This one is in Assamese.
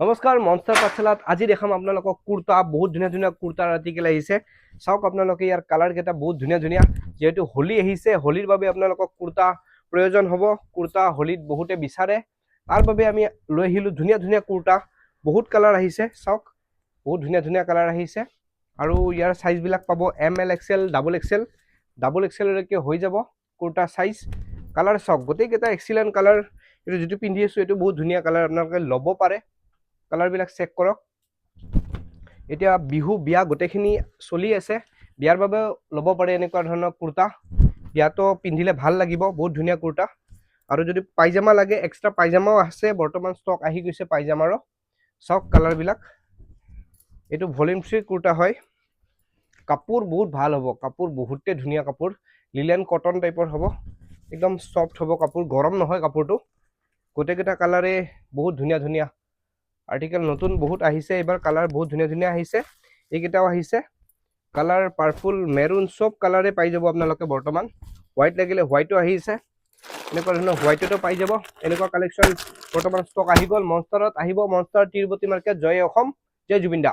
নমস্কাৰ মনষ্টাৰ পাঠশালাত আজি দেখাম আপোনালোকক কুৰ্তা বহুত ধুনীয়া ধুনীয়া কুৰ্তাৰ আৰ্টিকেল আহিছে চাওক আপোনালোকে ইয়াৰ কালাৰ কেইটা বহুত ধুনীয়া ধুনীয়া যেহেতু হোলি আহিছে হোলিৰ বাবে আপোনালোকক কুৰ্তা প্ৰয়োজন হ'ব কুৰ্তা হোলিত বহুতে বিচাৰে তাৰ বাবে আমি লৈ আহিলো ধুনীয়া ধুনীয়া কুৰ্তা বহুত কালাৰ আহিছে চাওক বহুত ধুনীয়া ধুনীয়া কালাৰ আহিছে আৰু ইয়াৰ সাইজ বিলাক পাব M L XL double XL লৈকে হৈ যাব কুৰ্তা সাইজ কালাৰ চাওক গোটেই কেইটা এক্সিলেন্ট কালাৰ এটো যেটো পিন্ধি আছো এটো বহুত ধুনীয়া কালাৰ আপোনালোকে ল'ব পাৰে কালাৰ বিলাক চেক কৰক এতিয়া বিহু বিয়া গোটেখিনি চলি আছে বিয়াৰ বাবে ল'ব পাৰে এনেকুৱা ধৰণৰ কুৰ্তা বিয়াতো পিন্ধিলে ভাল লাগিব বহুত ধুনীয়া কুৰ্তা আৰু যদি পাইজামা লাগে এক্সট্ৰা পাইজামাও আছে বৰ্তমান ষ্টক আহি গৈছে পাইজামাৰো সব কালাৰ বিলাক এটো ভলিউম 3 কুৰ্তা হয় কাপোৰ বহুত ভাল হ'ব কাপোৰ বহুতে ধুনীয়া কাপোৰ লিলেন কটন টাইপৰ হ'ব একদম সফট হ'ব কাপোৰ গৰম নহয় কাপোৰটো গোটেইকেইটা কালাৰে বহুত ধুনীয়া ধুনীয়া আৰ্টিকেল নতুন বহুত আহিছে এবাৰ কালাৰ বহুত ধুনীয়া ধুনীয়া আহিছে এইকেইটাও আহিছে কালাৰ পাৰ্পল মেৰুন সব কালাৰে পাই যাব আপোনালোকে বৰ্তমান হোৱাইট লাগিলে হোৱাইটো আহিছে এনেকুৱা ধৰণৰ হোৱাইটটো পাই যাব এনেকুৱা কালেকচন বৰ্তমান ষ্টক আহি গ'ল মনষ্টাৰত আহিব মনষ্টাৰ তিৰুপতি মাৰ্কেট জয় অসম জয় জুবিন দা